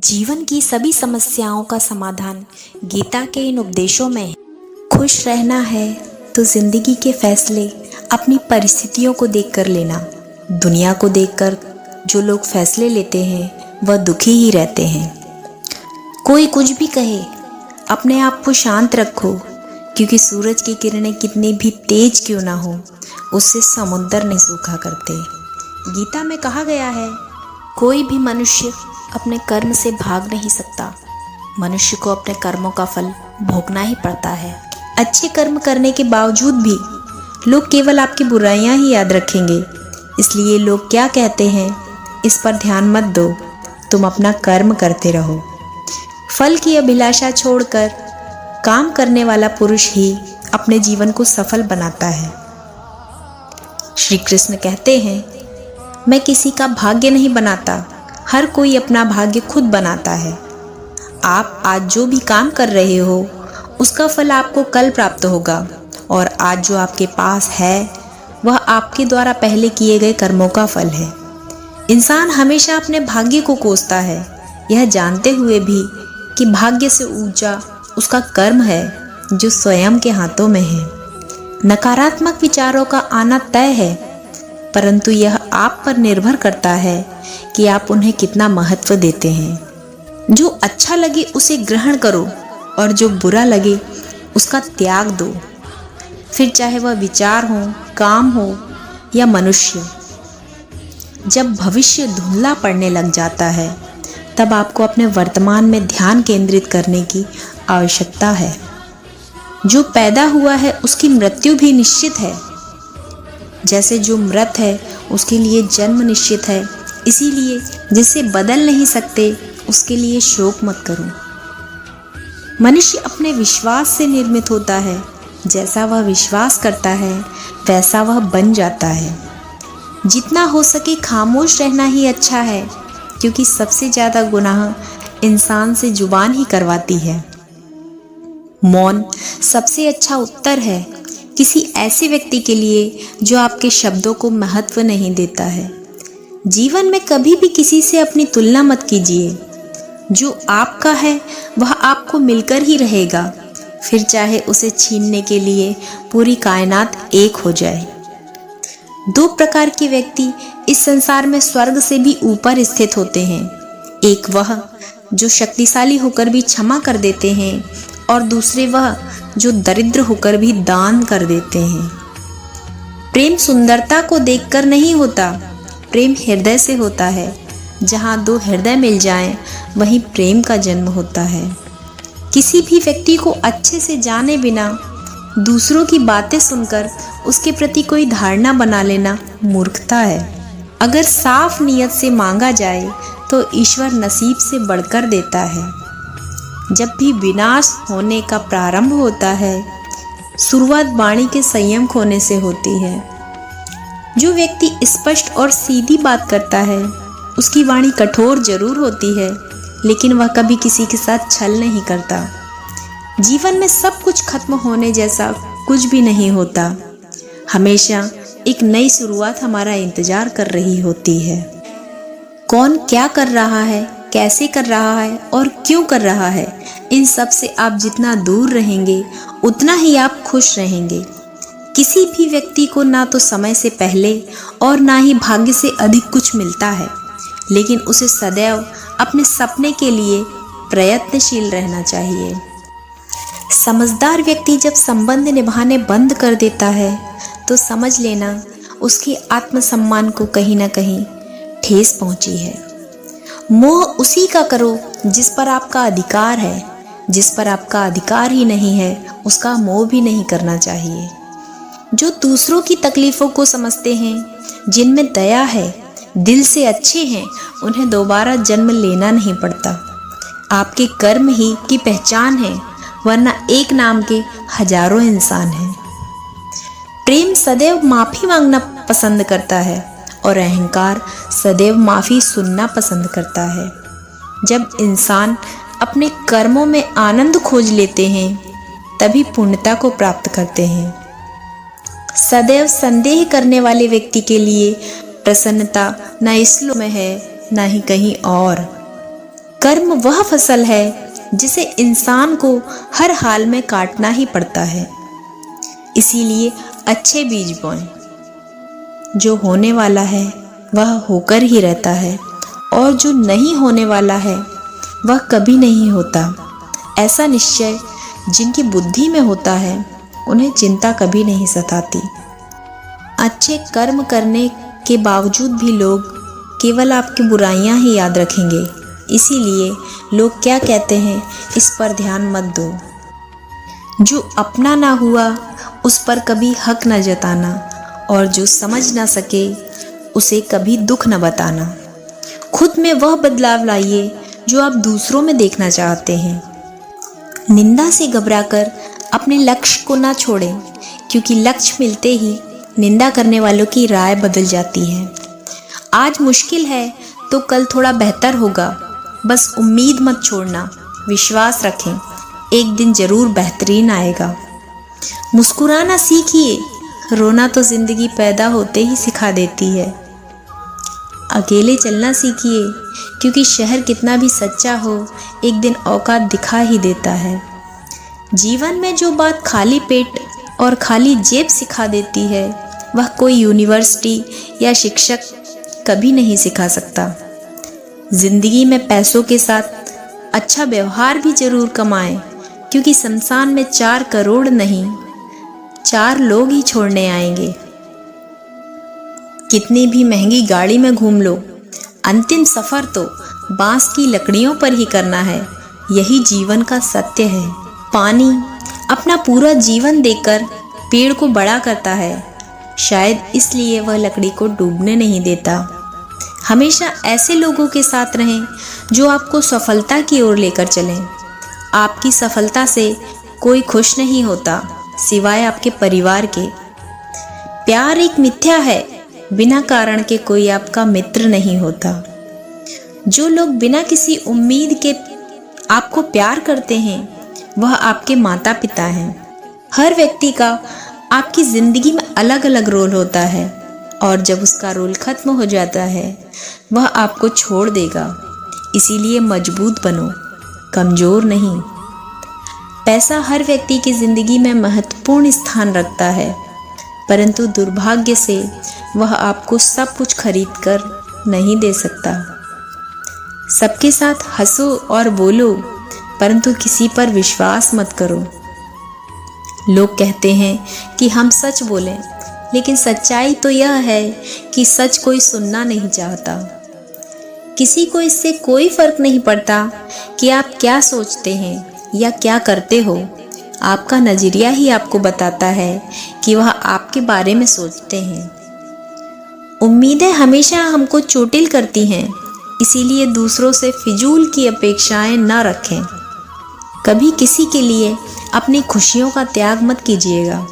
जीवन की सभी समस्याओं का समाधान गीता के इन उपदेशों में है। खुश रहना है तो जिंदगी के फैसले अपनी परिस्थितियों को देखकर लेना। दुनिया को देखकर जो लोग फैसले लेते हैं वह दुखी ही रहते हैं। कोई कुछ भी कहे, अपने आप को शांत रखो, क्योंकि सूरज की किरणें कितनी भी तेज क्यों ना हो, उससे समुद्र नहीं सूखा करते। गीता में कहा गया है, कोई भी मनुष्य अपने कर्म से भाग नहीं सकता। मनुष्य को अपने कर्मों का फल भोगना ही पड़ता है। अच्छे कर्म करने के बावजूद भी लोग केवल आपकी बुराइयां ही याद रखेंगे। इसलिए लोग क्या कहते हैं, इस पर ध्यान मत दो, तुम अपना कर्म करते रहो। फल की अभिलाषा छोड़कर काम करने वाला पुरुष ही अपने जीवन को सफल बनाता है। श्री कृष्ण कहते हैं, मैं किसी का भाग्य नहीं बनाता, हर कोई अपना भाग्य खुद बनाता है। आप आज जो भी काम कर रहे हो उसका फल आपको कल प्राप्त होगा, और आज जो आपके पास है वह आपके द्वारा पहले किए गए कर्मों का फल है। इंसान हमेशा अपने भाग्य को कोसता है, यह जानते हुए भी कि भाग्य से ऊंचा उसका कर्म है जो स्वयं के हाथों में है। नकारात्मक विचारों का आना तय है, परंतु यह आप पर निर्भर करता है कि आप उन्हें कितना महत्व देते हैं। जो अच्छा लगे उसे ग्रहण करो, और जो बुरा लगे उसका त्याग दो। फिर चाहे वह विचार हो, काम हो या मनुष्य। जब भविष्य धुंधला पड़ने लग जाता है, तब आपको अपने वर्तमान में ध्यान केंद्रित करने की आवश्यकता है। जो पैदा हुआ है उसकी मृत्यु भी निश्चित है। जैसे जो मृत है उसके लिए जन्म निश्चित है, इसीलिए जिसे बदल नहीं सकते उसके लिए शोक मत करो। मनुष्य अपने विश्वास से निर्मित होता है। जैसा वह विश्वास करता है वैसा वह बन जाता है। जितना हो सके खामोश रहना ही अच्छा है, क्योंकि सबसे ज़्यादा गुनाह इंसान से जुबान ही करवाती है। मौन सबसे अच्छा उत्तर है किसी ऐसे व्यक्ति के लिए जो आपके शब्दों को महत्व नहीं देता है। जीवन में कभी भी किसी से अपनी तुलना मत कीजिए। जो आपका है वह आपको मिलकर ही रहेगा, फिर चाहे उसे छीनने के लिए पूरी कायनात एक हो जाए। दो प्रकार के व्यक्ति इस संसार में स्वर्ग से भी ऊपर स्थित होते हैं। एक वह जो शक्तिशाली होकर भी क्षमा कर देते हैं, और दूसरे वह जो दरिद्र होकर भी दान कर देते हैं। प्रेम सुंदरता को देखकर नहीं होता, प्रेम हृदय से होता है। जहाँ दो हृदय मिल जाएं, वहीं प्रेम का जन्म होता है। किसी भी व्यक्ति को अच्छे से जाने बिना दूसरों की बातें सुनकर उसके प्रति कोई धारणा बना लेना मूर्खता है। अगर साफ नियत से मांगा जाए तो ईश्वर नसीब से बढ़कर देता है। जब भी विनाश होने का प्रारंभ होता है, शुरुआत वाणी के संयम खोने से होती है। जो व्यक्ति स्पष्ट और सीधी बात करता है उसकी वाणी कठोर जरूर होती है, लेकिन वह कभी किसी के साथ छल नहीं करता। जीवन में सब कुछ खत्म होने जैसा कुछ भी नहीं होता। हमेशा एक नई शुरुआत हमारा इंतजार कर रही होती है। कौन क्या कर रहा है, कैसे कर रहा है और क्यों कर रहा है, इन सब से आप जितना दूर रहेंगे उतना ही आप खुश रहेंगे। किसी भी व्यक्ति को ना तो समय से पहले और ना ही भाग्य से अधिक कुछ मिलता है, लेकिन उसे सदैव अपने सपने के लिए प्रयत्नशील रहना चाहिए। समझदार व्यक्ति जब संबंध निभाने बंद कर देता है तो समझ लेना उसके आत्मसम्मान को कहीं ना कहीं ठेस पहुंची है। मोह उसी का करो जिस पर आपका अधिकार है। जिस पर आपका अधिकार ही नहीं है उसका मोह भी नहीं करना चाहिए। जो दूसरों की तकलीफ़ों को समझते हैं, जिनमें दया है, दिल से अच्छे हैं, उन्हें दोबारा जन्म लेना नहीं पड़ता। आपके कर्म ही की पहचान है, वरना एक नाम के हजारों इंसान हैं। प्रेम सदैव माफ़ी मांगना पसंद करता है, और अहंकार सदैव माफ़ी सुनना पसंद करता है। जब इंसान अपने कर्मों में आनंद खोज लेते हैं, तभी पूर्णता को प्राप्त करते हैं। सदैव संदेह करने वाले व्यक्ति के लिए प्रसन्नता न इस लोक में है, न ही कहीं और। कर्म वह फसल है जिसे इंसान को हर हाल में काटना ही पड़ता है। इसीलिए अच्छे बीज बोएं। जो होने वाला है वह होकर ही रहता है और जो नहीं होने वाला है वह कभी नहीं होता। ऐसा निश्चय जिनकी बुद्धि में होता है उन्हें चिंता कभी नहीं सताती। अच्छे कर्म करने के बावजूद भी लोग केवल आपकी बुराइयां ही याद रखेंगे। इसीलिए लोग क्या कहते हैं इस पर ध्यान मत दो। जो अपना ना हुआ उस पर कभी हक न जताना और जो समझ ना सके उसे कभी दुख न बताना। खुद में वह बदलाव लाइए जो आप दूसरों में देखना चाहते हैं। निंदा से घबराकर अपने लक्ष्य को ना छोड़ें, क्योंकि लक्ष्य मिलते ही निंदा करने वालों की राय बदल जाती है। आज मुश्किल है तो कल थोड़ा बेहतर होगा। बस उम्मीद मत छोड़ना, विश्वास रखें, एक दिन जरूर बेहतरीन आएगा। मुस्कुराना सीखिए, रोना तो जिंदगी पैदा होते ही सिखा देती है। अकेले चलना सीखिए, क्योंकि शहर कितना भी सच्चा हो एक दिन औकात दिखा ही देता है। जीवन में जो बात खाली पेट और खाली जेब सिखा देती है वह कोई यूनिवर्सिटी या शिक्षक कभी नहीं सिखा सकता। जिंदगी में पैसों के साथ अच्छा व्यवहार भी जरूर कमाएं, क्योंकि संसार में 4 करोड़ नहीं 4 लोग ही छोड़ने आएंगे। कितनी भी महंगी गाड़ी में घूम लो, अंतिम सफर तो बांस की लकड़ियों पर ही करना है। यही जीवन का सत्य है। पानी अपना पूरा जीवन देकर पेड़ को बड़ा करता है, शायद इसलिए वह लकड़ी को डूबने नहीं देता। हमेशा ऐसे लोगों के साथ रहें जो आपको सफलता की ओर लेकर चलें। आपकी सफलता से कोई खुश नहीं होता सिवाय आपके परिवार के। प्यार एक मिथ्या है, बिना कारण के कोई आपका मित्र नहीं होता। जो लोग बिना किसी उम्मीद के आपको प्यार करते हैं वह आपके माता पिता हैं। हर व्यक्ति का आपकी ज़िंदगी में अलग अलग रोल होता है और जब उसका रोल खत्म हो जाता है वह आपको छोड़ देगा। इसीलिए मजबूत बनो, कमज़ोर नहीं। पैसा हर व्यक्ति की ज़िंदगी में महत्वपूर्ण स्थान रखता है, परंतु दुर्भाग्य से वह आपको सब कुछ खरीद कर नहीं दे सकता। सबके साथ हंसो और बोलो, परंतु किसी पर विश्वास मत करो। लोग कहते हैं कि हम सच बोलें, लेकिन सच्चाई तो यह है कि सच कोई सुनना नहीं चाहता। किसी को इससे कोई फर्क नहीं पड़ता कि आप क्या सोचते हैं या क्या करते हो। आपका नज़रिया ही आपको बताता है कि वह आपके बारे में सोचते हैं। उम्मीदें हमेशा हमको चोटिल करती हैं, इसीलिए दूसरों से फिजूल की अपेक्षाएं न रखें। कभी किसी के लिए अपनी खुशियों का त्याग मत कीजिएगा।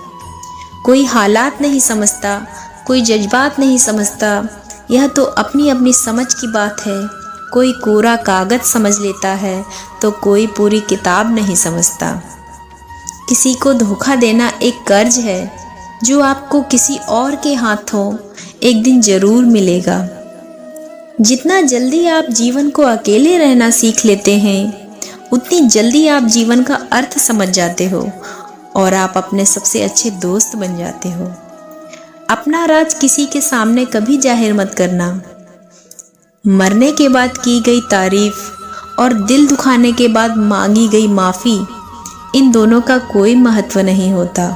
कोई हालात नहीं समझता, कोई जज्बात नहीं समझता, यह तो अपनी अपनी समझ की बात है। कोई कोरा कागज़ समझ लेता है तो कोई पूरी किताब नहीं समझता। किसी को धोखा देना एक कर्ज है जो आपको किसी और के हाथों एक दिन ज़रूर मिलेगा। जितना जल्दी आप जीवन को अकेले रहना सीख लेते हैं उतनी जल्दी आप जीवन का अर्थ समझ जाते हो और आप अपने सबसे अच्छे दोस्त बन जाते हो। अपना राज किसी के सामने कभी जाहिर मत करना। मरने के बाद की गई तारीफ और दिल दुखाने के बाद मांगी गई माफ़ी, इन दोनों का कोई महत्व नहीं होता।